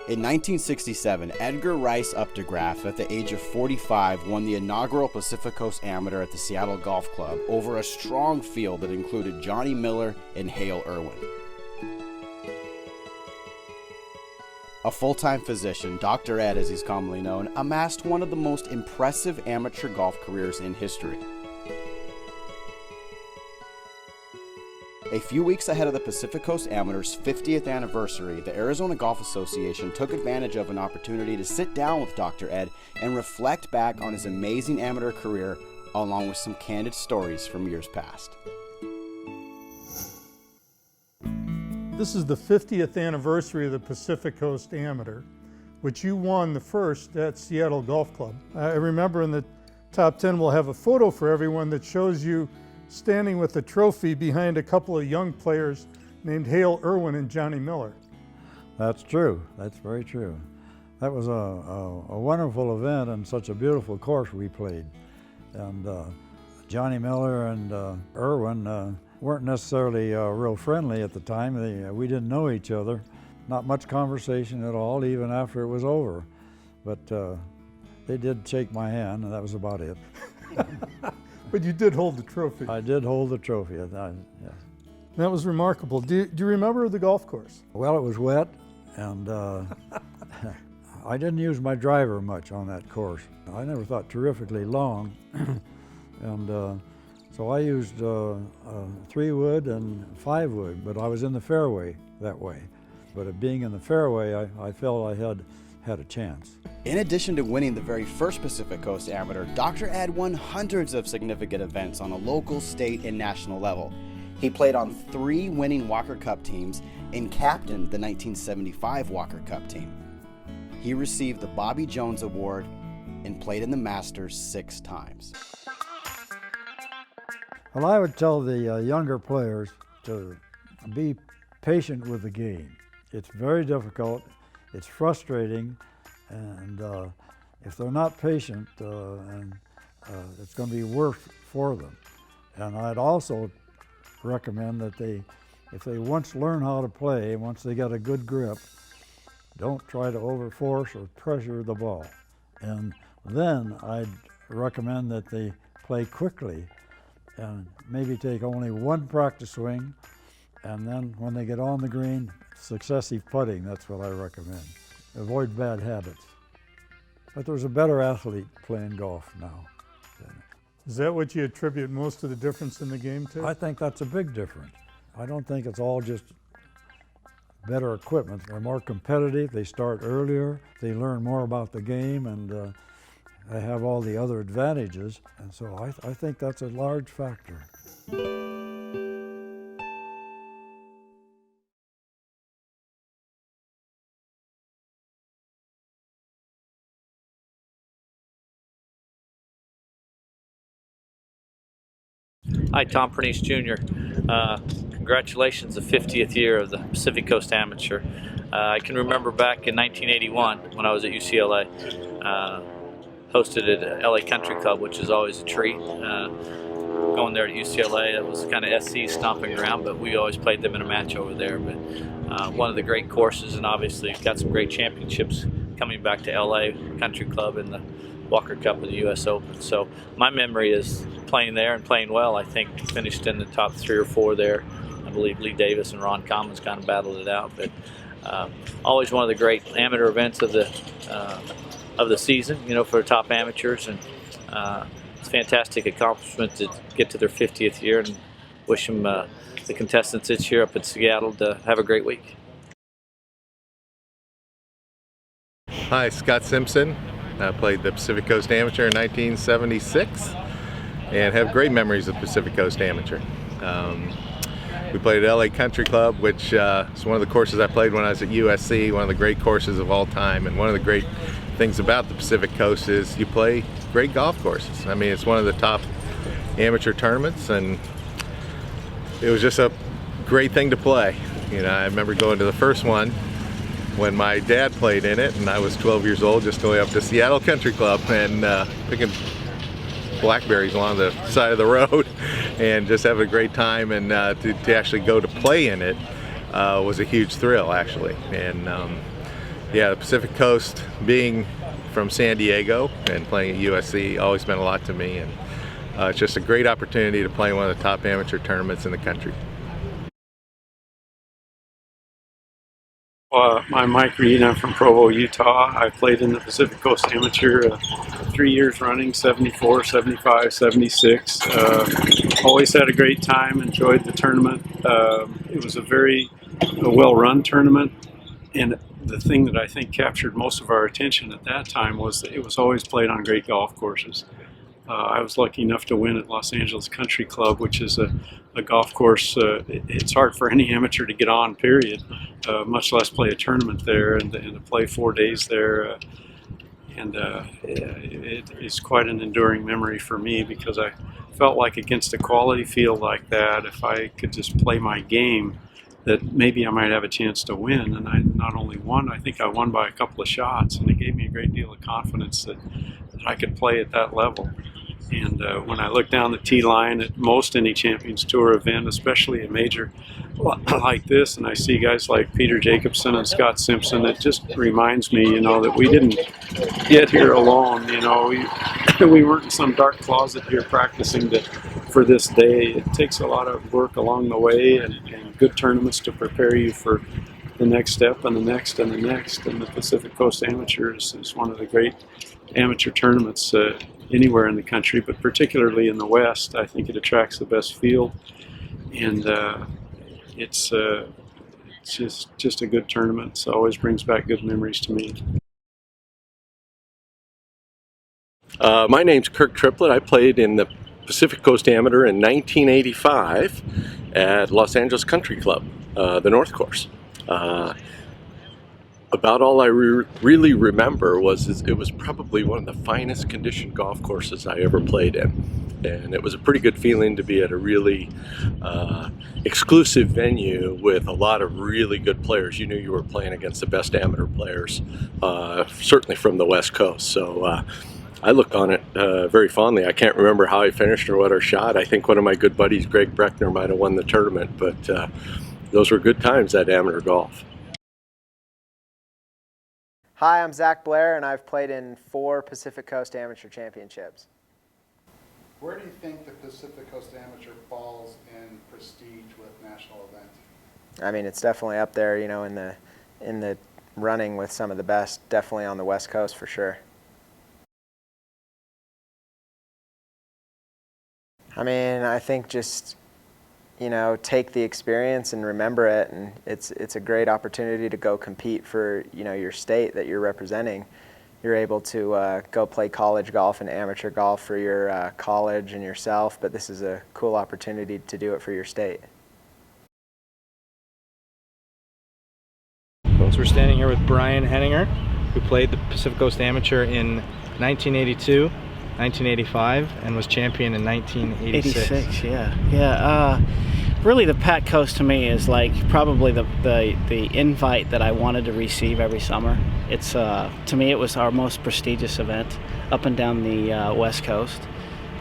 In 1967, Edgar Rice Updegraff, at the age of 45, won the inaugural Pacific Coast Amateur at the Seattle Golf Club over a strong field that included Johnny Miller and Hale Irwin. A full-time physician, Dr. Ed as he's commonly known, amassed one of the most impressive amateur golf careers in history. A few weeks ahead of the Pacific Coast Amateur's 50th anniversary, the Arizona Golf Association took advantage of an opportunity to sit down with Dr. Ed and reflect back on his amazing amateur career, along with some candid stories from years past. This is the 50th anniversary of the Pacific Coast Amateur, which you won the first at Seattle Golf Club. I remember in the top 10 we'll have a photo for everyone that shows you standing with the trophy behind a couple of young players named Hale Irwin and Johnny Miller. That's true. That's very true. That was a wonderful event and such a beautiful course we played. And Johnny Miller and Irwin weren't necessarily real friendly at the time. We didn't know each other. Not much conversation at all, even after it was over. But they did shake my hand, and that was about it. But you did hold the trophy. I did hold the trophy, yeah. That was remarkable. Do you remember the golf course? Well, it was wet, and I didn't use my driver much on that course. I never thought terrifically long, and so I used 3-wood and 5-wood, but I was in the fairway that way. But being in the fairway, I felt I had a chance. In addition to winning the very first Pacific Coast Amateur, Dr. Ed won hundreds of significant events on a local, state, and national level. He played on 3 winning Walker Cup teams and captained the 1975 Walker Cup team. He received the Bobby Jones Award and played in the Masters 6 times. Well, I would tell the younger players to be patient with the game. It's very difficult, it's frustrating, and if they're not patient, it's going to be worse for them. And I'd also recommend that if they once learn how to play, once they get a good grip, don't try to overforce or pressure the ball. And then I'd recommend that they play quickly and maybe take only one practice swing, and then when they get on the green, successive putting, that's what I recommend. Avoid bad habits. But there's a better athlete playing golf now. Is that what you attribute most of the difference in the game to? I think that's a big difference. I don't think it's all just better equipment. They're more competitive, they start earlier, they learn more about the game, and they have all the other advantages. And so I think that's a large factor. Hi, Tom Pernice Jr. Congratulations, the 50th year of the Pacific Coast Amateur. I can remember back in 1981 when I was at UCLA, hosted at LA Country Club, which is always a treat. Going there at UCLA, it was kind of SC's stomping ground, but we always played them in a match over there. But one of the great courses, and obviously got some great championships coming back to LA Country Club and the Walker Cup and the US Open. So my memory is playing there and playing well. I think finished in the top 3 or 4 there. I believe Lee Davis and Ron Commons kind of battled it out, but always one of the great amateur events of the season, you know, for the top amateurs, and it's a fantastic accomplishment to get to their 50th year, and wish them, the contestants this year up in Seattle, to have a great week. Hi, Scott Simpson. I played the Pacific Coast Amateur in 1976 and have great memories of Pacific Coast Amateur. We played at LA Country Club, which is one of the courses I played when I was at USC, one of the great courses of all time. And one of the great things about the Pacific Coast is you play great golf courses. I mean, it's one of the top amateur tournaments, and it was just a great thing to play. You know, I remember going to the first one when my dad played in it, and I was 12 years old, just going up to Seattle Country Club and picking blackberries along the side of the road and just have a great time, and to actually go to play in it was a huge thrill, actually. And yeah, the Pacific Coast, being from San Diego and playing at USC, always meant a lot to me, and it's just a great opportunity to play in one of the top amateur tournaments in the country. I'm Mike Reed. I'm from Provo, Utah. I played in the Pacific Coast Amateur 3 years running, 74, 75, 76. Always had a great time, enjoyed the tournament. It was a very well-run tournament, and the thing that I think captured most of our attention at that time was that it was always played on great golf courses. I was lucky enough to win at Los Angeles Country Club, which is a golf course. It's hard for any amateur to get on, period, much less play a tournament there and to play 4 days there. It is quite an enduring memory for me, because I felt like against a quality field like that, if I could just play my game, that maybe I might have a chance to win. And I not only won, I think I won by a couple of shots, and it gave me a great deal of confidence that I could play at that level. And when I look down the tee line at most any Champions Tour event, especially a major like this, and I see guys like Peter Jacobsen and Scott Simpson, it just reminds me, that we didn't get here alone. We weren't in some dark closet here practicing for this day. It takes a lot of work along the way, and good tournaments to prepare you for the next step and the next and the next. And the Pacific Coast Amateurs is one of the great amateur tournaments anywhere in the country, but particularly in the West. I think it attracts the best field, and it's just a good tournament. So it always brings back good memories to me. My name's Kirk Triplett. I played in the Pacific Coast Amateur in 1985 at Los Angeles Country Club, the North Course. About all I really remember was it was probably one of the finest conditioned golf courses I ever played in. And it was a pretty good feeling to be at a really exclusive venue with a lot of really good players. You knew you were playing against the best amateur players, certainly from the West Coast. So I look on it very fondly. I can't remember how I finished or what I shot. I think one of my good buddies, Greg Breckner, might have won the tournament, but those were good times at amateur golf. Hi, I'm Zach Blair, and I've played in 4 Pacific Coast Amateur Championships. Where do you think the Pacific Coast Amateur falls in prestige with national events? I mean, it's definitely up there, in the running with some of the best, definitely on the West Coast for sure. I mean, I think just, take the experience and remember it, and it's a great opportunity to go compete for, your state that you're representing. You're able to go play college golf and amateur golf for your college and yourself, but this is a cool opportunity to do it for your state. Folks, we're standing here with Brian Henninger, who played the Pacific Coast Amateur in 1982, 1985, and was champion in 1986. 86, yeah. Really, the PAC Coast to me is like probably the invite that I wanted to receive every summer. It's to me, it was our most prestigious event up and down the West Coast.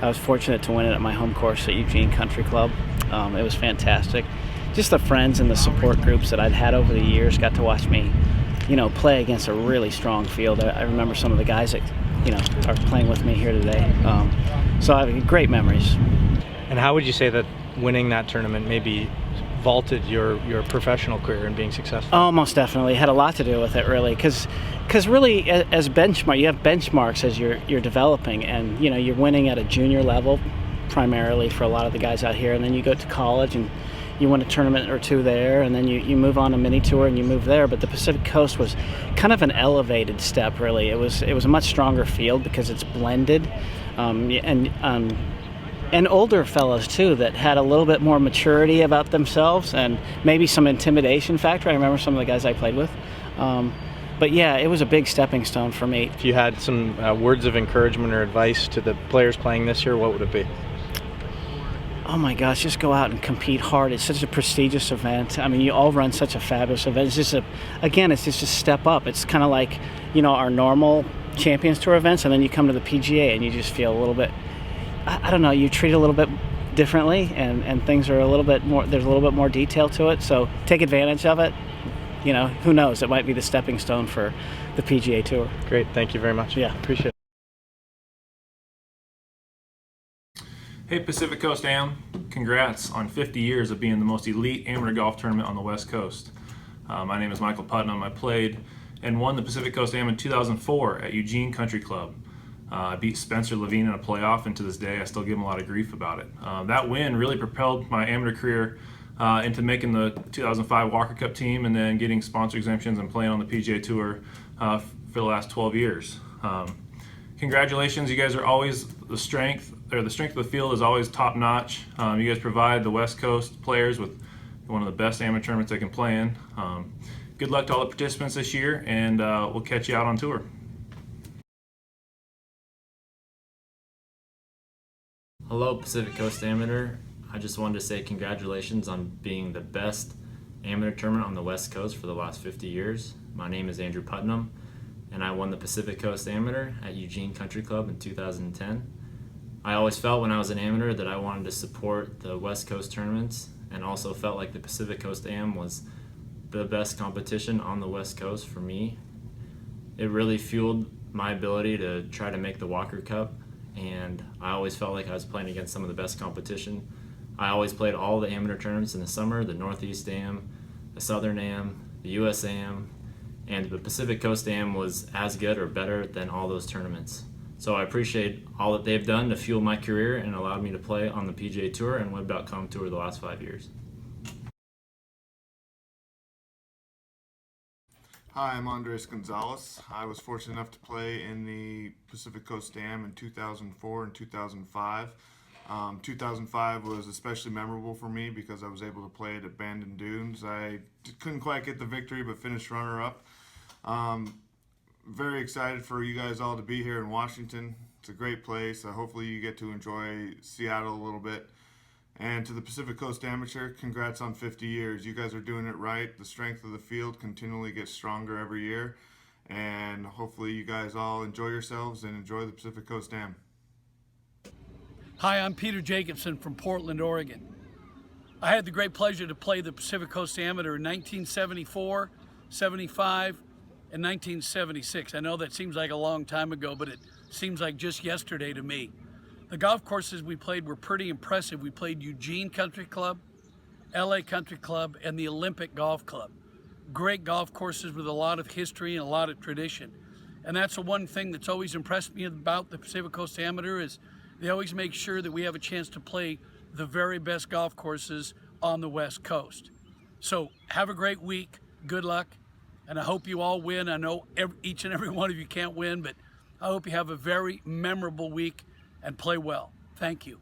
I was fortunate to win it at my home course at Eugene Country Club. It was fantastic. Just the friends and the support groups that I'd had over the years got to watch me, play against a really strong field. I remember some of the guys that, are playing with me here today. So I have great memories. And how would you say that winning that tournament maybe vaulted your professional career and being successful? Oh, most definitely. It had a lot to do with it, really, because really, as benchmark, you have benchmarks as you're developing, and you're winning at a junior level primarily for a lot of the guys out here, and then you go to college and you win a tournament or two there, and then you move on a mini tour and you move there. But the Pacific Coast was kind of an elevated step, really. It was a much stronger field because it's blended, and older fellows too that had a little bit more maturity about themselves and maybe some intimidation factor. I remember some of the guys I played with. But yeah, it was a big stepping stone for me. If you had some words of encouragement or advice to the players playing this year, what would it be? Oh my gosh, just go out and compete hard. It's such a prestigious event. I mean, you all run such a fabulous event. It's just a step up. It's kind of like, our normal Champions Tour events, and then you come to the PGA and you just feel a little bit, I don't know, you treat it a little bit differently, and things are a little bit more, there's a little bit more detail to it, so take advantage of it. You know, who knows, it might be the stepping stone for the PGA Tour. Great, thank you very much. Yeah. Appreciate it. Hey Pacific Coast Am, congrats on 50 years of being the most elite amateur golf tournament on the West Coast. My name is Michael Putnam. I played and won the Pacific Coast Am in 2004 at Eugene Country Club. I beat Spencer Levine in a playoff, and to this day I still give him a lot of grief about it. That win really propelled my amateur career into making the 2005 Walker Cup team and then getting sponsor exemptions and playing on the PGA Tour for the last 12 years. Congratulations, you guys are always the strength of the field is always top notch. You guys provide the West Coast players with one of the best amateur tournaments they can play in. Good luck to all the participants this year, and we'll catch you out on tour. Hello Pacific Coast Amateur. I just wanted to say congratulations on being the best amateur tournament on the West Coast for the last 50 years. My name is Andrew Putnam, and I won the Pacific Coast Amateur at Eugene Country Club in 2010. I always felt when I was an amateur that I wanted to support the West Coast tournaments, and also felt like the Pacific Coast Am was the best competition on the West Coast for me. It really fueled my ability to try to make the Walker Cup, and I always felt like I was playing against some of the best competition. I always played all the amateur tournaments in the summer, the Northeast Am, the Southern Am, the US Am, and the Pacific Coast Am was as good or better than all those tournaments. So I appreciate all that they've done to fuel my career and allowed me to play on the PGA Tour and Web.com Tour the last 5 years. Hi, I'm Andres Gonzalez. I was fortunate enough to play in the Pacific Coast Am in 2004 and 2005. 2005 was especially memorable for me because I was able to play it at Bandon Dunes. I couldn't quite get the victory, but finished runner-up. Very excited for you guys all to be here in Washington. It's a great place. Hopefully you get to enjoy Seattle a little bit. And to the Pacific Coast Amateur, congrats on 50 years. You guys are doing it right. The strength of the field continually gets stronger every year. And hopefully you guys all enjoy yourselves and enjoy the Pacific Coast Am. Hi, I'm Peter Jacobson from Portland, Oregon. I had the great pleasure to play the Pacific Coast Amateur in 1974, 75, and 1976. I know that seems like a long time ago, but it seems like just yesterday to me. The golf courses we played were pretty impressive. We played Eugene Country Club, LA Country Club, and the Olympic Golf Club. Great golf courses with a lot of history and a lot of tradition. And that's the one thing that's always impressed me about the Pacific Coast Amateur is they always make sure that we have a chance to play the very best golf courses on the West Coast. So have a great week, good luck, and I hope you all win. I know each and every one of you can't win, but I hope you have a very memorable week and play well. Thank you.